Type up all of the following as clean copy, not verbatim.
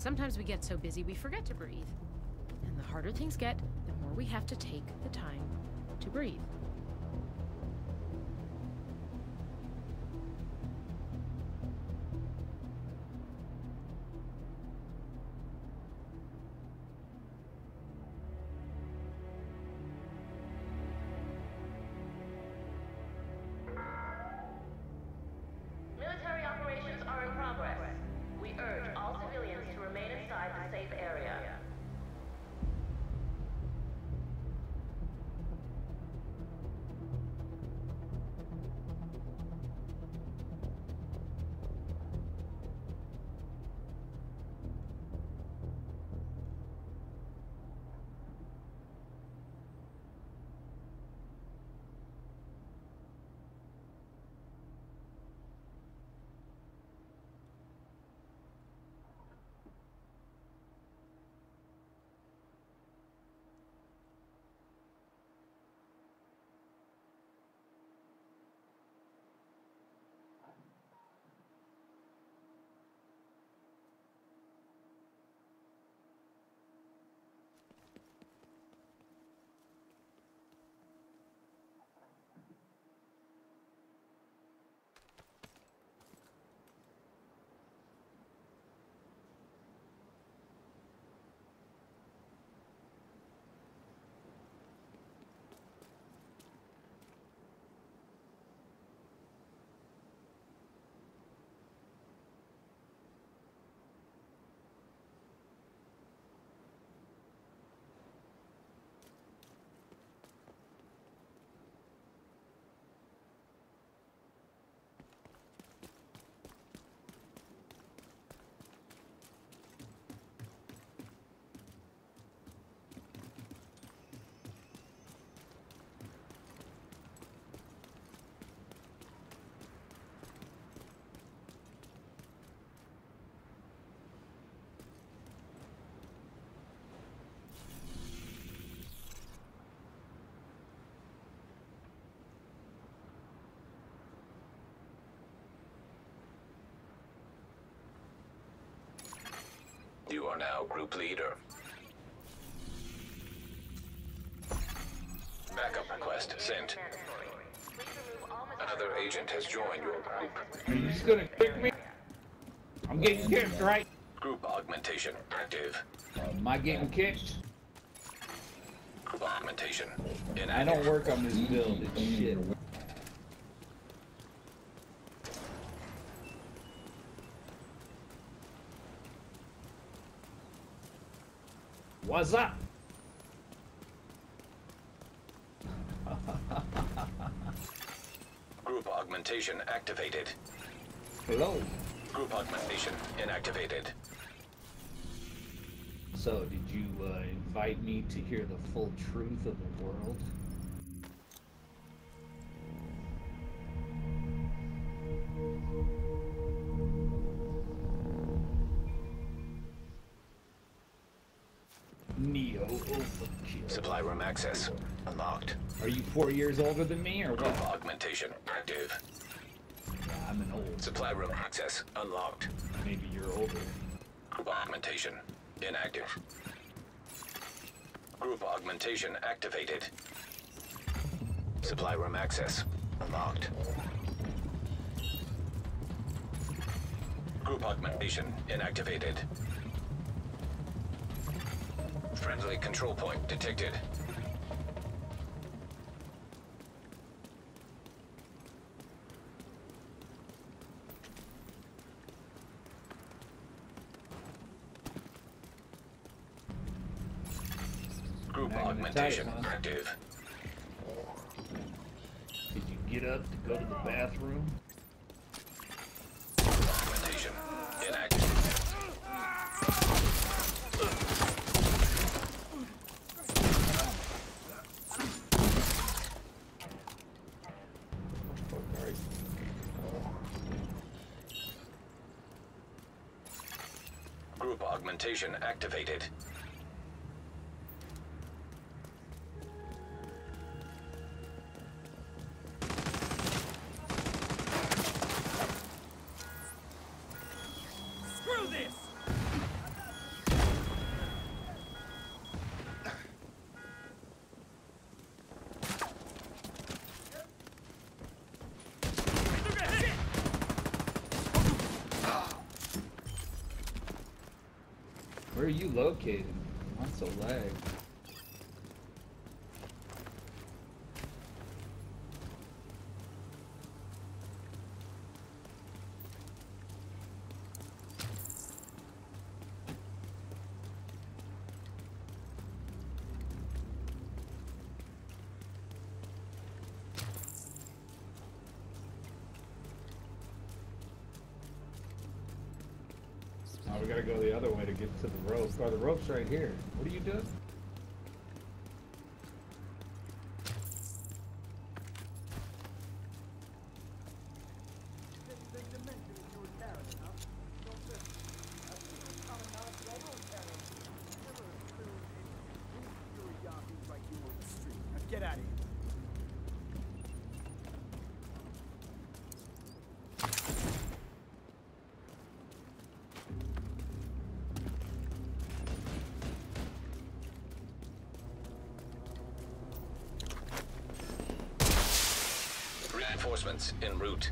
Sometimes we get so busy we forget to breathe. And the harder things get, the more we have to take the time to breathe. Military operations are in progress. We urge all civilians to remain inside the safe area. You are now group leader. Backup request sent. Another agent has joined your group. Are you just gonna kick me? I'm getting kicked, right? Group augmentation active. Am I getting kicked? Group augmentation inactive. I don't work on this build, it's shit. What's up? Group augmentation activated. Hello. Group augmentation inactivated. So, did you invite me to hear the full truth of the world? Neo overkill. Supply room access unlocked. Are you 4 years older than me, or Group what? augmentation active. Yeah, I'm an old. Supply room access unlocked. Maybe you're older. Group augmentation inactive. Group augmentation activated. Supply room access unlocked. Group augmentation inactivated. Friendly control point detected. Group augmentation active. Did you get up to go to the bathroom? Augmentation inactive. Group augmentation activated. Screw this! Where are you located? That's a lag. Now we gotta go the other way to get to the rope. Oh, the rope's right here. What are you doing? Get out of here. Reinforcements en route.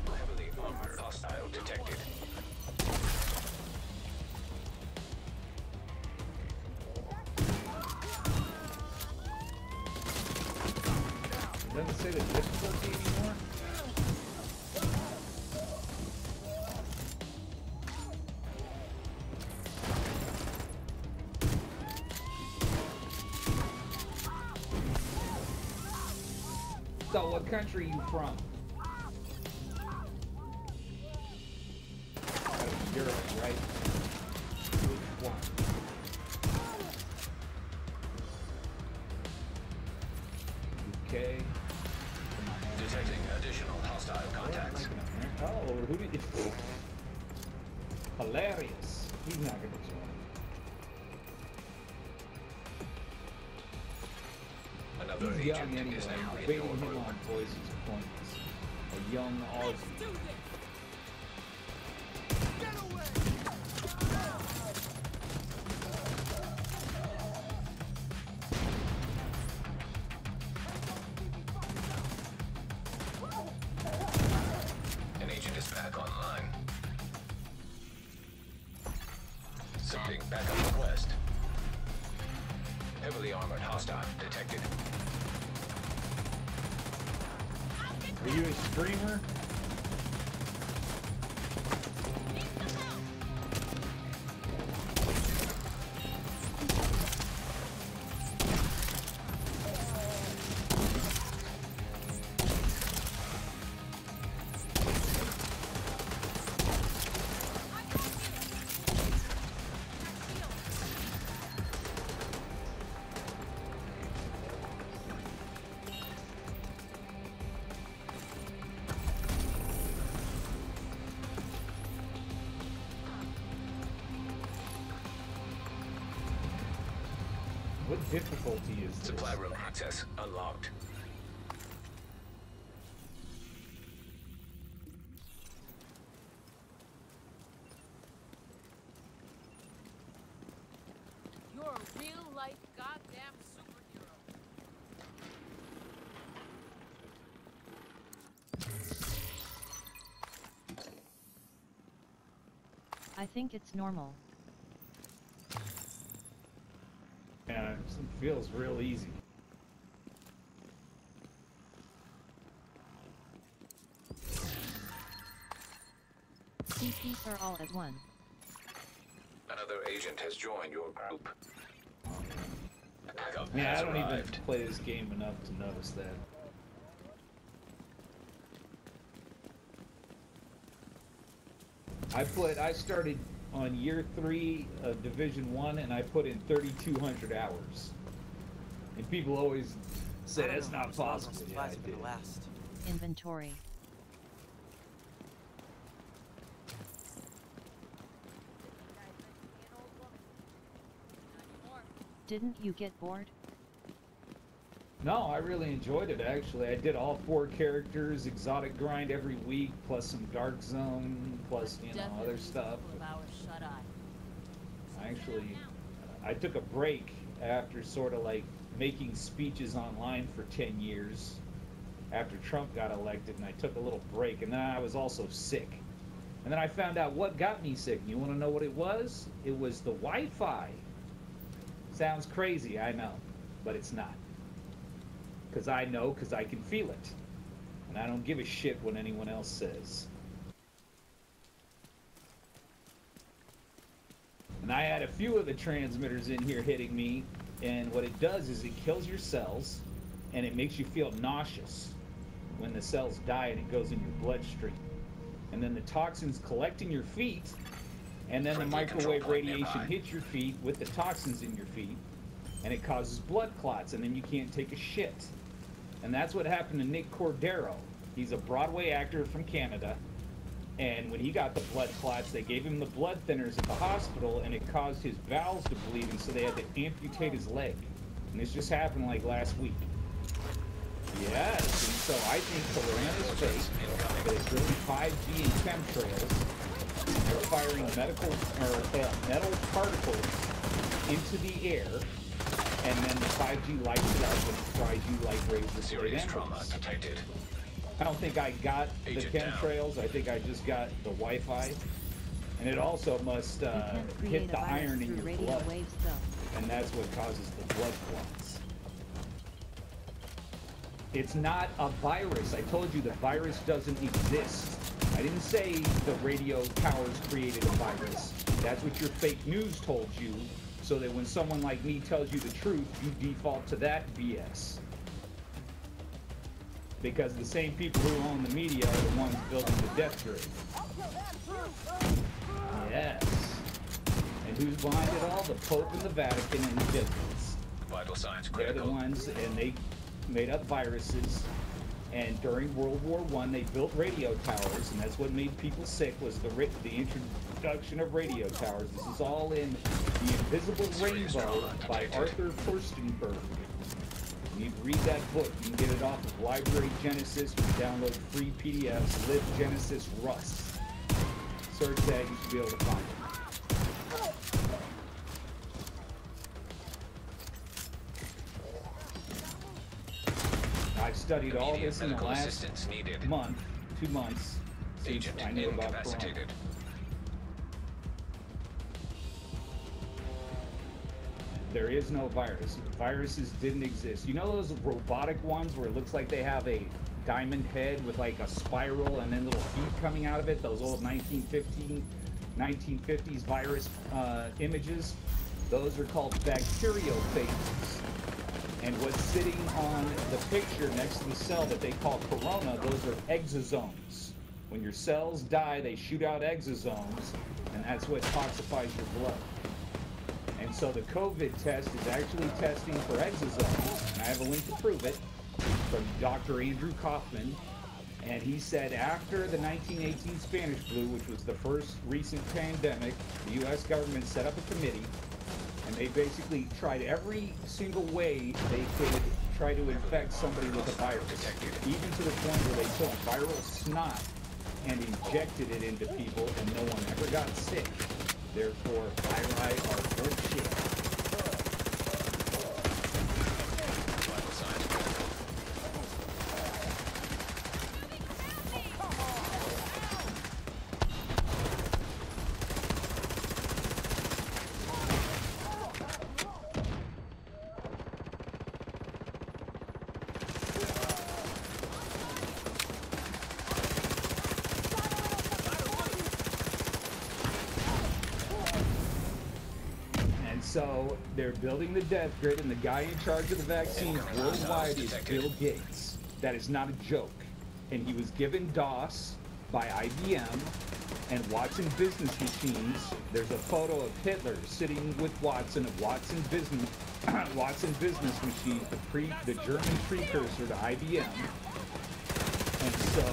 Heavily armored hostile detected. It doesn't say the difficulty anymore? So, what country are you from? Out of Europe, right? Which one? UK? Detecting additional hostile contacts. Oh, who did you... Hilarious. He's not gonna join. Another He's young agent anyway. is now in Baiting your him group. on voice is pointless. A young Aussie. An agent is back online. Submitting backup request. Heavily armored hostile detected. Are you a streamer? What difficulty is this? Supply room access unlocked. You're a real-life goddamn superhero. I think it's normal. Yeah, it feels real easy. CPs are all at one. Another agent has joined your group. Backup Yeah, has I don't arrived. even play this game enough to notice that. I started on year 3 of Division 1, and I put in 3,200 hours. And people always say that's not possible. Yeah, I did. Inventory. Didn't you get bored? No, I really enjoyed it, actually. I did all 4 characters, exotic grind every week, plus some dark zone, plus, you know, other stuff. I took a break after sort of like making speeches online for 10 years after Trump got elected, and I took a little break, and then I was also sick. And then I found out what got me sick. You want to know what it was? It was the Wi-Fi. Sounds crazy, I know, but it's not. Because I know, because I can feel it. And I don't give a shit what anyone else says. And I had a few of the transmitters in here hitting me, and what it does is it kills your cells, and it makes you feel nauseous when the cells die and it goes in your bloodstream. And then the toxins collect in your feet, and then the microwave radiation hits your feet with the toxins in your feet, and it causes blood clots, and then you can't take a shit. And that's what happened to Nick Cordero. He's a Broadway actor from Canada, and when he got the blood clots, they gave him the blood thinners at the hospital, and it caused his bowels to bleed, and so they had to amputate his leg. And this just happened like last week. Yes, and so I think Coloran is fake, but it's really 5G and chemtrails. They're firing metal particles into the air, and then the 5G lights it up and fries you like razor blade embers. I don't think I got the chemtrails. I think I just got the Wi-Fi. And it also must hit the iron in your blood. And that's what causes the blood clots. It's not a virus. I told you the virus doesn't exist. I didn't say the radio towers created a virus. That's what your fake news told you, so that when someone like me tells you the truth, you default to that BS. Because the same people who own the media are the ones building the death grid. Yes. And who's behind it all? The Pope and the Vatican and the Jesuits. Vital signs They're critical. the ones, and they made up viruses. And during World War I, they built radio towers, and that's what made people sick, was the introduction of radio towers. This is all in The Invisible Rainbow by Arthur Furstenberg. You need to read that book. You can get it off of Library Genesis. You can download free PDFs. Live Genesis Rust. Search that, you should be able to find it. I've studied all this in the last month, 2 months, since I knew about Corona. There is no virus. Viruses didn't exist. You know those robotic ones where it looks like they have a diamond head with like a spiral and then little feet coming out of it? Those old 1950s virus images? Those are called bacteriophages. And what's sitting on the picture next to the cell that they call corona, those are exosomes. When your cells die, they shoot out exosomes, and that's what toxifies your blood. And so the COVID test is actually testing for exosomes, and I have a link to prove it, from Dr. Andrew Kaufman. And he said after the 1918 Spanish flu, which was the first recent pandemic, the U.S. government set up a committee, and they basically tried every single way they could try to infect somebody with a virus, even to the point where they took viral snot and injected it into people, and no one ever got sick. Therefore, viri are bullshit. So they're building the death grid, and the guy in charge of the vaccines worldwide is Bill Gates. That is not a joke. And he was given DOS by IBM, and Watson business machines. There's a photo of Hitler sitting with Watson, of Watson business Watson business machines, the German precursor to IBM. And so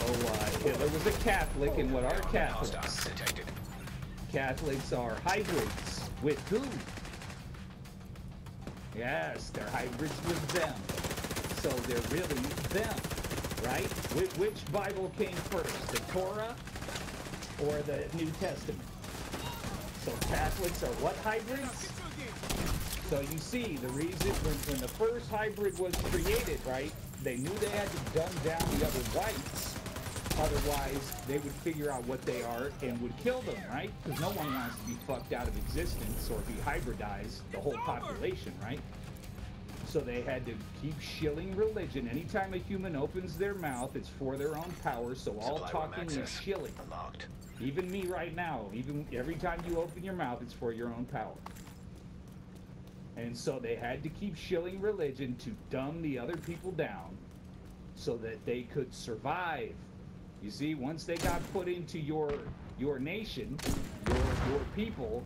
Hitler was a Catholic, and what are Catholics? Catholics are hybrids with who? Yes, they're hybrids with them. So they're really them, right? Which Bible came first, the Torah or the New Testament? So Catholics are what hybrids? So you see, the reason when the first hybrid was created, right, they knew they had to dumb down the other whites. Otherwise, they would figure out what they are and would kill them, right? Because no one wants to be fucked out of existence or be hybridized, the whole population, right? So they had to keep shilling religion. Anytime a human opens their mouth, it's for their own power, so all talking is shilling. Unlocked. Even me right now, even every time you open your mouth, it's for your own power. And so they had to keep shilling religion to dumb the other people down so that they could survive. You see, once they got put into your nation, your people,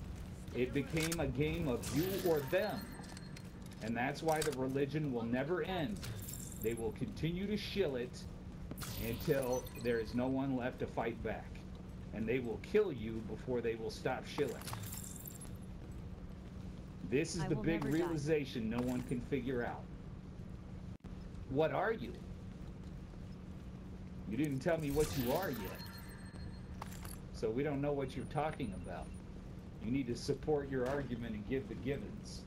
it became a game of you or them. And that's why the religion will never end. They will continue to shill it until there is no one left to fight back. And they will kill you before they will stop shilling. This is the big realization no one can figure out. What are you? You didn't tell me what you are yet. So we don't know what you're talking about. You need to support your argument and give the givens.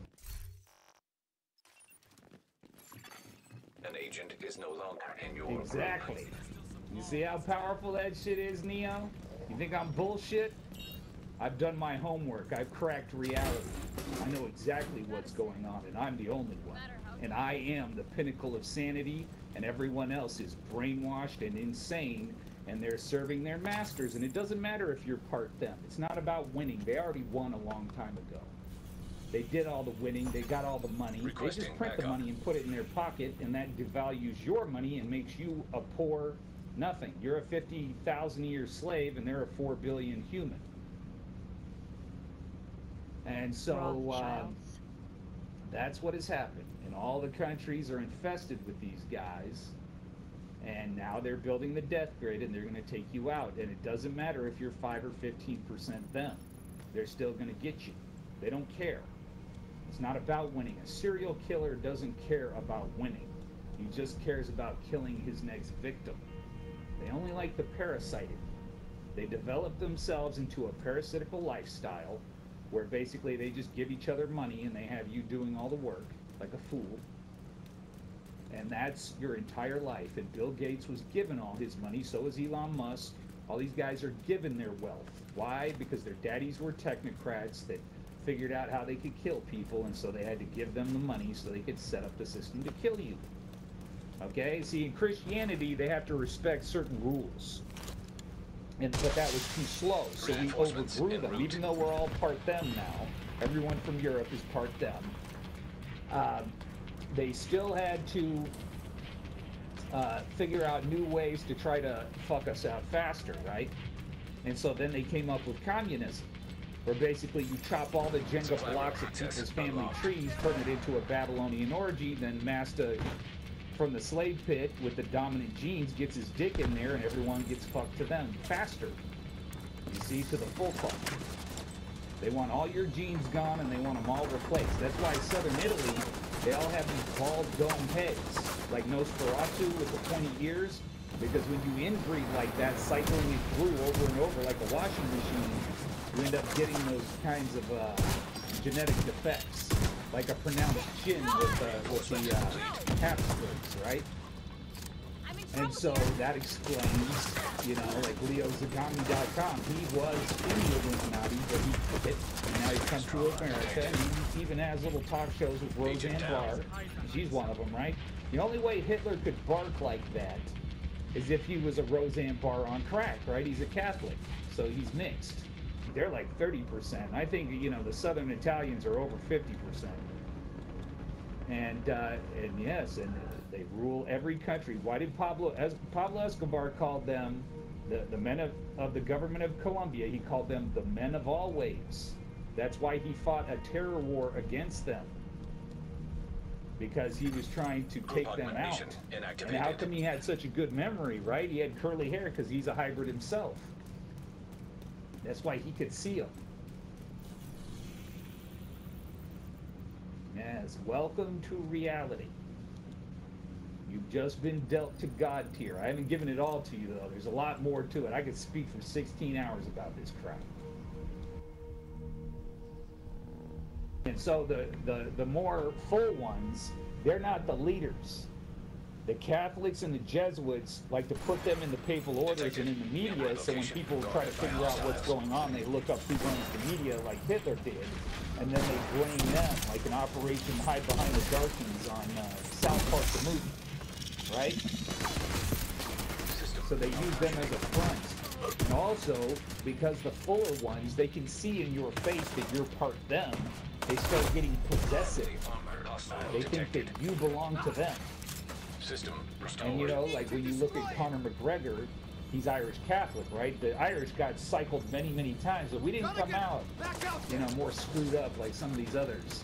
An agent is no longer in your Exactly. You see how powerful that shit is, Neo? You think I'm bullshit? I've done my homework. I've cracked reality. I know exactly what's going on, and I'm the only one. And I am the pinnacle of sanity, and everyone else is brainwashed and insane, and they're serving their masters. And it doesn't matter if you're part them. It's not about winning. They already won a long time ago. They did all the winning. They got all the money. They just print the money and put it in their pocket, and that devalues your money and makes you a poor nothing. You're a 50,000-year slave, and they're a 4 billion human. And so that's what has happened. And all the countries are infested with these guys. And now they're building the death grid, and they're going to take you out. And it doesn't matter if you're 5 or 15% them. They're still going to get you. They don't care. It's not about winning. A serial killer doesn't care about winning. He just cares about killing his next victim. They only like the parasiting. They develop themselves into a parasitical lifestyle where basically they just give each other money and they have you doing all the work like a fool. And that's your entire life. And Bill Gates was given all his money, so is Elon Musk. All these guys are given their wealth. Why? Because their daddies were technocrats that figured out how they could kill people, and so they had to give them the money so they could set up the system to kill you. Okay? See, in Christianity, they have to respect certain rules. But that was too slow, so we overgrew them. Even though we're all part them now, everyone from Europe is part them. They still had to figure out new ways to try to fuck us out faster, right? And so then they came up with communism, where basically you chop all the Jenga blocks of people's family trees, turn it into a Babylonian orgy, then Masta from the slave pit with the dominant genes gets his dick in there and everyone gets fucked to them faster. You see, to the full fuck. They want all your genes gone and they want them all replaced. That's why Southern Italy, they all have these bald dome heads, like Nosferatu with the 20 ears, because when you inbreed like that, cycling it through over and over like a washing machine, you end up getting those kinds of genetic defects, like a pronounced chin with the Habsburgs, right? And so that explains, you know, like LeoZagami.com. He was in the Illuminati, but he took it, and now he's come to America, and he even has little talk shows with Roseanne Barr. She's one of them, right? The only way Hitler could bark like that is if he was a Roseanne Barr on crack, right? He's a Catholic, so he's mixed. They're like 30%. I think, you know, the Southern Italians are over 50%. And yes, and they rule every country. Why did Pablo Escobar called them The men of the government of Colombia, he called them the men of all ways. That's why he fought a terror war against them. Because he was trying to take them out. And how come he had such a good memory, right? He had curly hair because he's a hybrid himself. That's why he could see them. Yes, welcome to reality. You've just been dealt to God tier. I haven't given it all to you, though. There's a lot more to it. I could speak for 16 hours about this crap. And so the more full ones, they're not the leaders. The Catholics and the Jesuits like to put them in the papal orders and in the media, so when people try to figure out what's going on, they look up who runs the media like Hitler did, and then they blame them, like an Operation Hide Behind the Darkies on South Park the movie, right? So they use them as a front. And also, because the fuller ones, they can see in your face that you're part them, they start getting possessive. They think that you belong to them. And you know, like when you look at Conor McGregor, he's Irish Catholic, right? The Irish got cycled many, many times, but we didn't come out, you know, more screwed up like some of these others.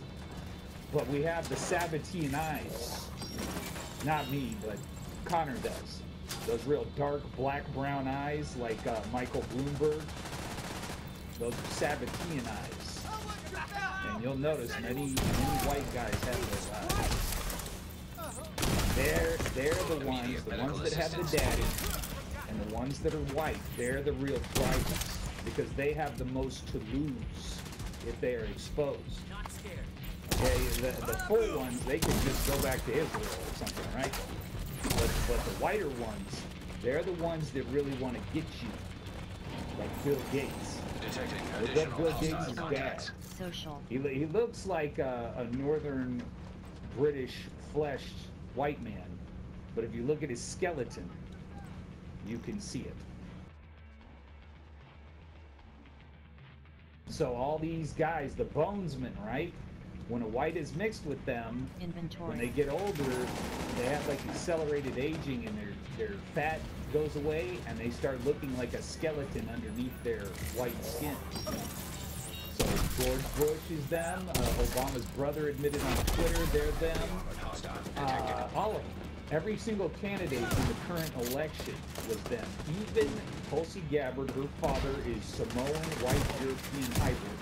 But we have the Sabbatean eyes. Not me, but Conor does. Those real dark black-brown eyes like Michael Bloomberg. Those are Sabbatean eyes. And you'll notice many white guys have those eyes. They're the ones that have the daddy, and the ones that are white, they're the real drivers, because they have the most to lose if they are exposed. Okay, the full ones, they can just go back to Israel or something, right? But the whiter ones, they're the ones that really want to get you, like Bill Gates. Bill Gates is bad. Social. He looks like a northern British fleshed white man, but if you look at his skeleton, you can see it. So all these guys, the bonesmen, right? When a white is mixed with them, when they get older, they have like accelerated aging, and their fat goes away, and they start looking like a skeleton underneath their white skin. So George Bush is them. Obama's brother admitted on Twitter they're them. All of them. Every single candidate in the current election was them. Even Tulsi Gabbard, her father is Samoan white European hybrid.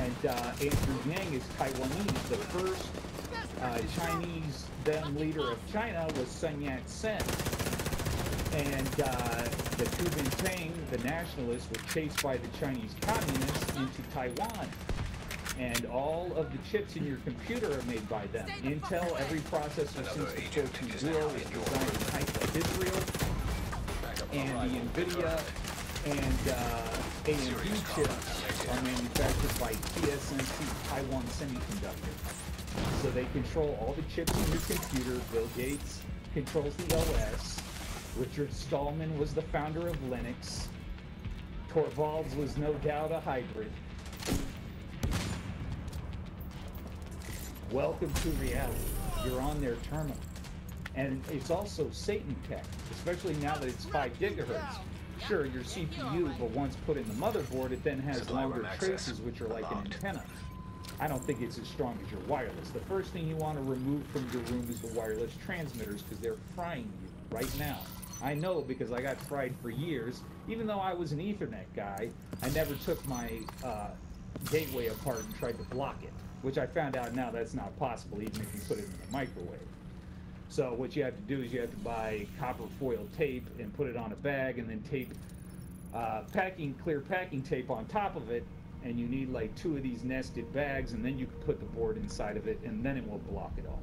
And Andrew Yang is Taiwanese. The first Chinese then leader of China was Sun Yat-sen. And the Kuomintang, the nationalists, were chased by the Chinese communists into Taiwan. And all of the chips in your computer are made by them. Intel, every processor since the 14-0 is designed in Haifa, Israel. And the NVIDIA and AMD chips are manufactured by TSMC, Taiwan Semiconductor. So they control all the chips in your computer. Bill Gates controls the OS. Richard Stallman was the founder of Linux. Torvalds was no doubt a hybrid. Welcome to reality. You're on their terminal. And it's also Satan tech, especially now that it's 5 gigahertz. Sure, your CPU, but once put in the motherboard, it then has longer traces, which are like an antenna. I don't think it's as strong as your wireless. The first thing you want to remove from your room is the wireless transmitters, because they're frying you right now. I know, because I got fried for years. Even though I was an Ethernet guy, I never took my gateway apart and tried to block it, which I found out now that's not possible, even if you put it in the microwave. So what you have to do is you have to buy copper foil tape and put it on a bag, and then tape clear packing tape on top of it, and you need like 2 of these nested bags, and then you can put the board inside of it, and then it will block it all.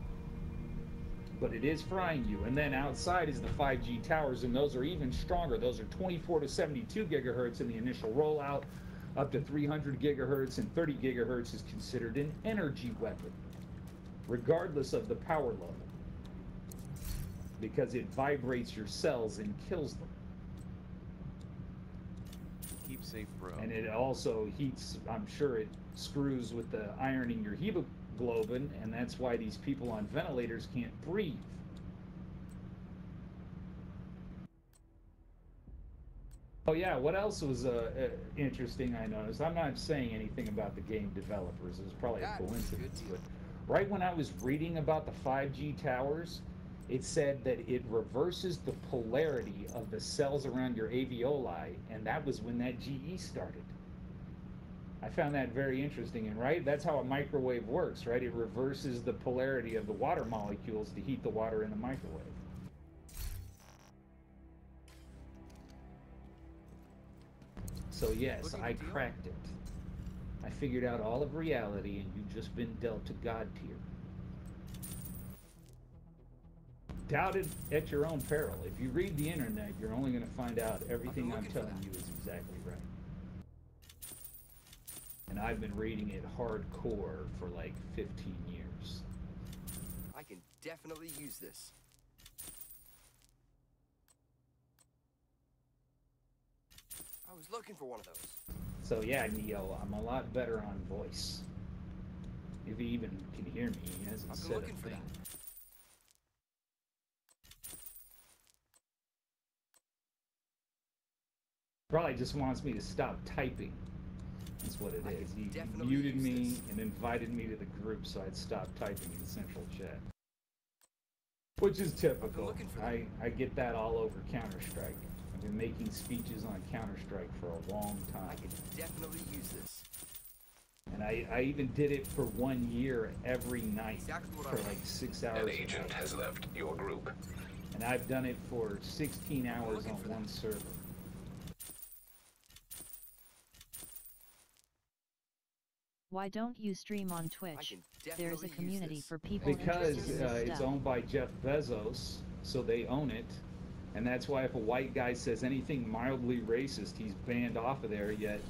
But it is frying you. And then outside is the 5G towers, and those are even stronger. Those are 24 to 72 gigahertz in the initial rollout, up to 300 gigahertz, and 30 gigahertz is considered an energy weapon, regardless of the power level, because it vibrates your cells and kills them. Keep safe, bro. And it also heats, I'm sure it screws with the iron in your hemoglobin, and that's why these people on ventilators can't breathe. Oh yeah, what else was interesting I noticed? I'm not saying anything about the game developers. It was probably a That's a good coincidence. deal. But right when I was reading about the 5G towers, it said that it reverses the polarity of the cells around your alveoli, and that was when that GE started. I found that very interesting, and right, that's how a microwave works, right? It reverses the polarity of the water molecules to heat the water in the microwave. So yes, Looking I good deal? cracked it. I figured out all of reality, and you've just been dealt to God tier. Doubt it at your own peril. If you read the internet, you're only going to find out everything I'm looking for telling that. you is exactly right. And I've been reading it hardcore for like 15 years. I can definitely use this. I was looking for one of those. So yeah, Neo, I'm a lot better on voice. If he even can hear me, he hasn't I've been said a looking for thing. that. Probably just wants me to stop typing. That's what it I is. can He definitely muted use me this. and invited me to the group so I'd stop typing in central chat. Which is typical. looking for that. I get that all over Counter-Strike. I've been making speeches on Counter-Strike for a long I time. can definitely use this. And I even did it for 1 year every night Exactly what I for want. like 6 hours An a agent night. has left your group. And I've done it for 16 hours looking on for one that. server. Why don't you stream on I Twitch? can There's a definitely use community this. for people Because interested in this it's stuff. owned by Jeff Bezos, so they own it. And that's why if a white guy says anything mildly racist, he's banned off of there. Yet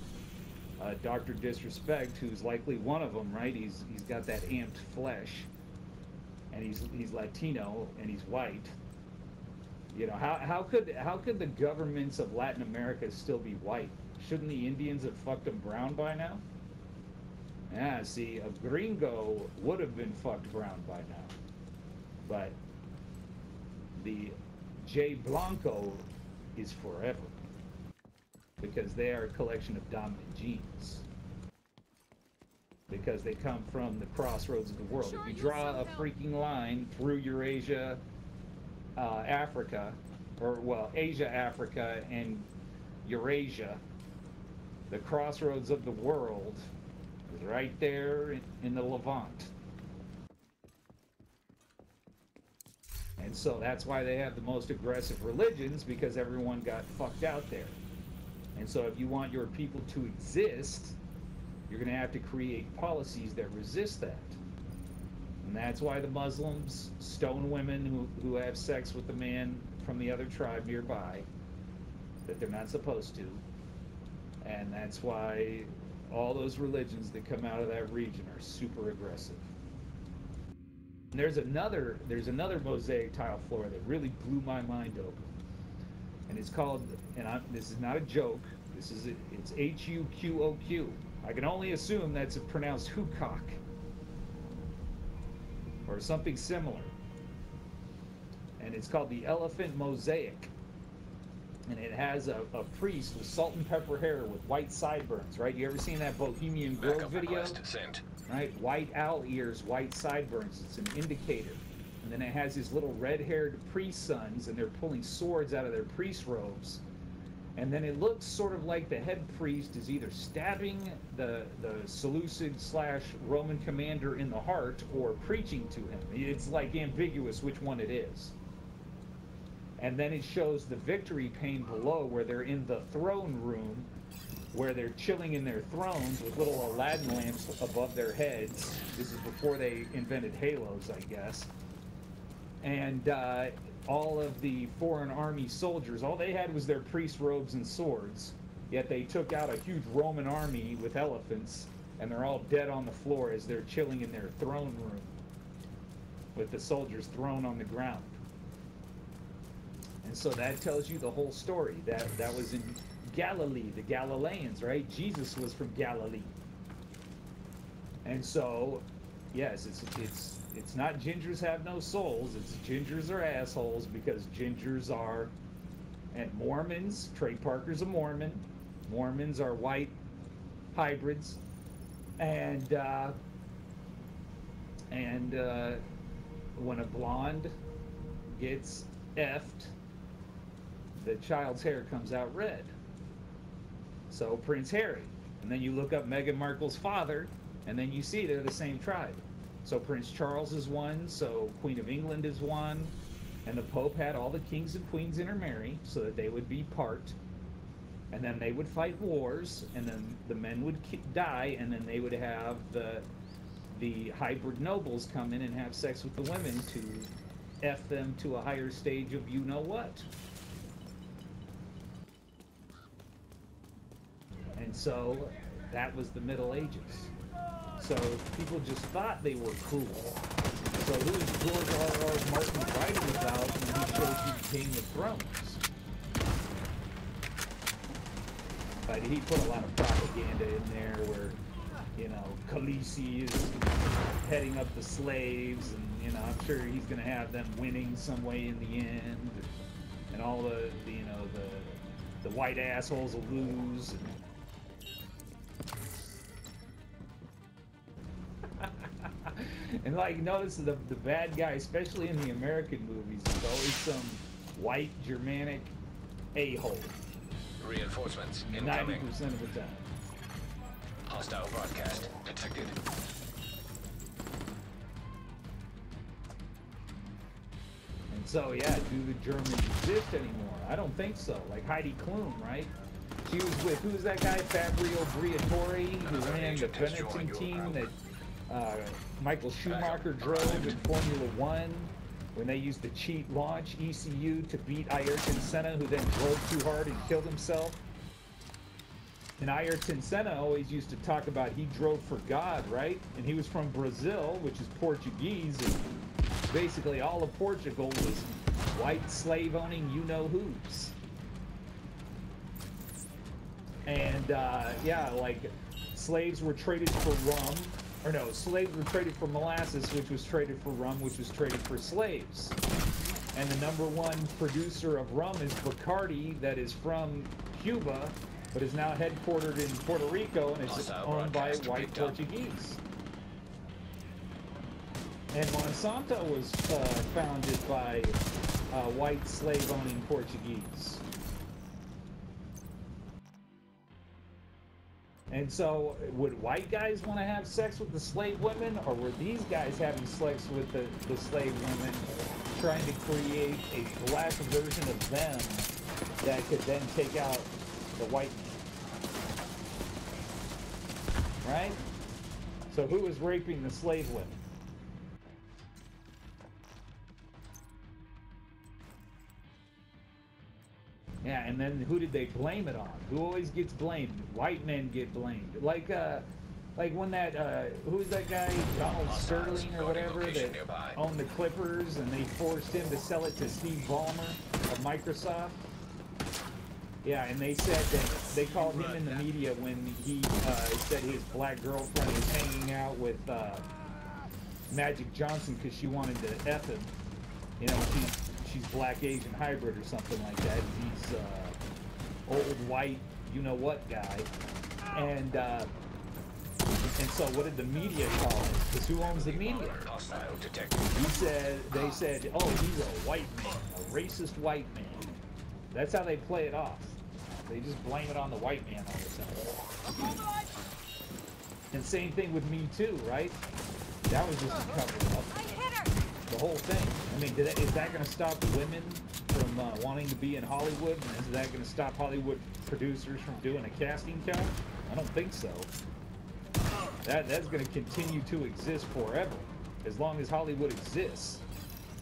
Dr. Disrespect, who's likely one of them, right? He's got that amped flesh, and he's Latino and he's white. You know, how could the governments of Latin America still be white? Shouldn't the Indians have fucked them brown by now? Yeah, see, a gringo would have been fucked brown by now. But the J Blanco is forever. Because they are a collection of dominant genes. Because they come from the crossroads of the world. If you draw a freaking line through Eurasia, Africa, or well, Asia, Africa, and Eurasia, the crossroads of the world is right there in the Levant. And so that's why they have the most aggressive religions, because everyone got fucked out there. And so if you want your people to exist, you're going to have to create policies that resist that. And that's why the Muslims stone women who have sex with the man from the other tribe nearby, that they're not supposed to. And that's why all those religions that come out of that region are super aggressive. And there's another mosaic tile floor that really blew my mind open. And it's called, this is not a joke, it's Huqoq. I can only assume that's pronounced Hucock. Or something similar. And it's called the Elephant Mosaic. And it has a priest with salt and pepper hair with white sideburns, right? You ever seen that Bohemian Grove Backup video? request sent. Right? White owl ears, white sideburns. It's an indicator. And then it has these little red-haired priest sons, and they're pulling swords out of their priest robes. And then it looks sort of like the head priest is either stabbing the Seleucid/Roman commander in the heart or preaching to him. It's like ambiguous which one it is. And then it shows the victory pane below, where they're in the throne room, where they're chilling in their thrones with little Aladdin lamps above their heads. This is before they invented halos, I guess. And all of the foreign army soldiers, all they had was their priest robes and swords. Yet they took out a huge Roman army with elephants, and they're all dead on the floor as they're chilling in their throne room, with the soldiers thrown on the ground. And so that tells you the whole story. That was in Galilee, the Galileans, right? Jesus was from Galilee. And so, yes, it's not gingers have no souls. It's gingers are assholes, because gingers are And Mormons, Trey Parker's a Mormon. Mormons are white hybrids. And when a blonde gets effed, the child's hair comes out red. So Prince Harry. And then you look up Meghan Markle's father, and then you see they're the same tribe. So Prince Charles is one, so Queen of England is one, and the Pope had all the kings and queens intermarry so that they would be part, and then they would fight wars, and then the men would die, and then they would have the hybrid nobles come in and have sex with the women to F them to a higher stage of you-know-what. And so that was the Middle Ages. So people just thought they were cool. So who is George R.R. Martin writing about when he shows you Game of Thrones? But he put a lot of propaganda in there where, you know, Clancy is heading up the slaves, and, you know, I'm sure he's going to have them winning some way in the end. And all the you know, the white assholes will lose. And like, notice the bad guy, especially in the American movies, is always some white Germanic a-hole. Reinforcements incoming. 90% of the time. Hostile broadcast detected. And so, yeah, do the Germans exist anymore? I don't think so. Like Heidi Klum, right? She was with, who was that guy? Fabio Briatore, who ran the Benetton team that Michael Schumacher drove in Formula One when they used the cheat launch iceo to beat Ayrton Senna, who then drove too hard and killed himself. And Ayrton Senna always used to talk about he drove for God, right? And he was from Brazil, which is Portuguese, and basically all of Portugal was white slave-owning you-know-whos. And yeah, like slaves were traded for rum. Or no, slaves were traded for molasses, which was traded for rum, which was traded for slaves. And the #1 producer of rum is Bacardi, that is from Cuba, but is now headquartered in Puerto Rico and is owned by white Portuguese. And Monsanto was founded by white slave-owning Portuguese. And so, would white guys want to have sex with the slave women, or were these guys having sex with the slave women, trying to create a black version of them that could then take out the white man? Right? So who was raping the slave women? Yeah, and then who did they blame it on? Who always gets blamed? White men get blamed. Like when that, who's that guy, Donald Sterling or whatever, that owned the Clippers, and they forced him to sell it to Steve Ballmer of Microsoft? Yeah, and they said that they called him in the media when he said his black girlfriend was hanging out with Magic Johnson because she wanted to F him. You know, she's black Asian hybrid or something like that. He's old white you know what guy, and so what did the media call him? Because who owns the media? They said, oh, he's a white man, a racist white man. That's how they play it off. They just blame it on the white man all the time. And same thing with Me Too, right? That was just a cover up. The whole thing. I mean, is that going to stop women from wanting to be in Hollywood? And is that going to stop Hollywood producers from doing a casting couch? I don't think so. That's going to continue to exist forever, as long as Hollywood exists.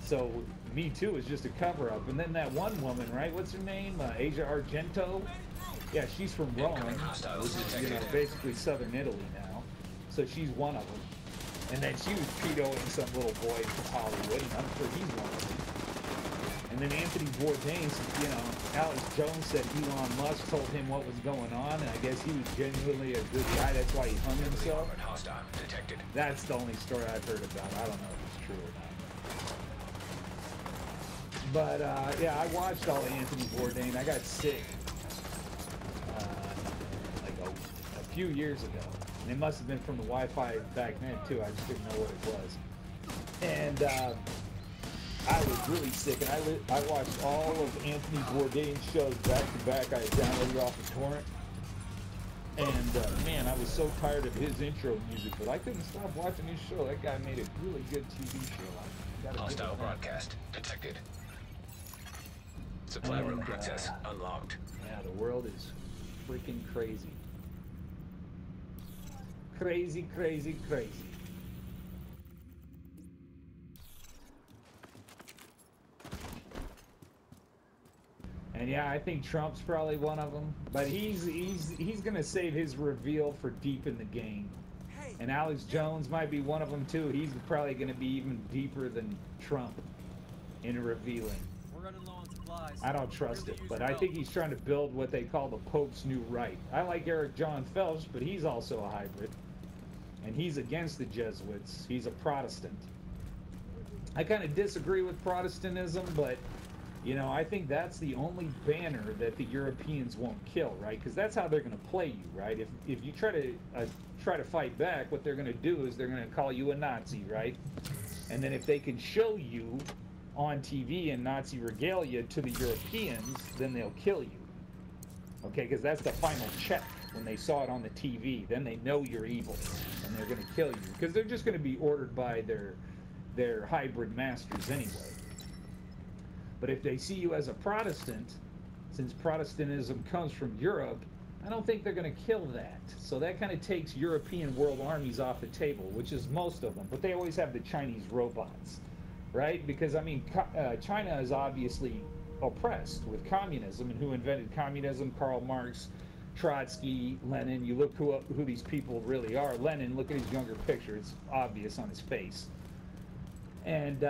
So Me Too is just a cover-up. And then that one woman, right? What's her name? Asia Argento? Yeah, she's from Rome, which is, you know, basically southern Italy now. So she's one of them. And then she was pedoing some little boy from Hollywood, and I'm sure he's one of them. And then Anthony Bourdain, you know, Alex Jones said Elon Musk told him what was going on, and I guess he was genuinely a good guy. That's why he hung himself. That's the only story I've heard about. I don't know if it's true or not. But yeah, I watched all of Anthony Bourdain. I got sick like a few years ago. And it must have been from the Wi-Fi back then too. I just didn't know what it was. And I was really sick, and I watched all of Anthony Bourdain's shows back to back. I downloaded off the torrent. And man, I was so tired of his intro music, but I couldn't stop watching his show. That guy made a really good TV show. Hostile broadcast detected. Supply room access unlocked. Yeah, the world is freaking crazy. Crazy, crazy, crazy. And yeah, I think Trump's probably one of them, but he's gonna save his reveal for deep in the game. And Alex Jones might be one of them too. He's probably gonna be even deeper than Trump in revealing. We're running low on supplies. I don't trust it, but I think he's trying to build what they call the Pope's new right. I like Eric John Felch, but he's also a hybrid, and he's against the Jesuits. He's a Protestant. I kind of disagree with Protestantism, but you know, I think that's the only banner that the Europeans won't kill, right? Because that's how they're going to play you, right? If you try to fight back, what they're going to do is they're going to call you a Nazi, right? And then if they can show you on TV in Nazi regalia to the Europeans, then they'll kill you. Okay, because that's the final check when they saw it on the TV. Then they know you're evil, and they're going to kill you because they're just going to be ordered by their hybrid masters anyway. But if they see you as a Protestant, since Protestantism comes from Europe, I don't think they're going to kill that. So that kind of takes European world armies off the table, which is most of them. But they always have the Chinese robots, right? Because, I mean, China is obviously oppressed with communism. And who invented communism? Karl Marx, Trotsky, Lenin. You look who these people really are. Lenin, look at his younger picture. It's obvious on his face. And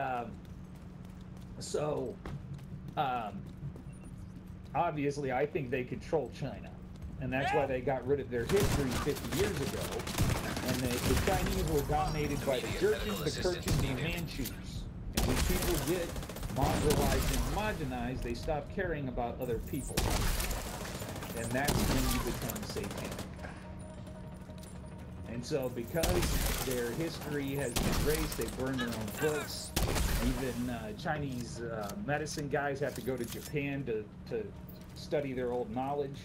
so, obviously, I think they control China. And that's why they got rid of their history 50 years ago. And the Chinese were dominated by the Jurchens, the Kirchens, and the Manchus. And when people get mongrelized and homogenized, they stop caring about other people. And that's when you become satanic. And so because their history has been erased, they burn their own books. Even Chinese medicine guys have to go to Japan to study their old knowledge.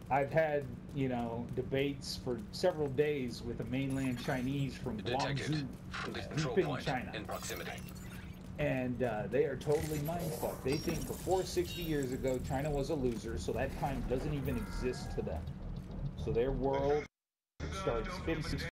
I've had, you know, debates for several days with the mainland Chinese from Guangzhou, deep in China. In proximity. And they are totally mindfucked. They think before 60 years ago, China was a loser, so that time doesn't even exist to them. So their world starts 50,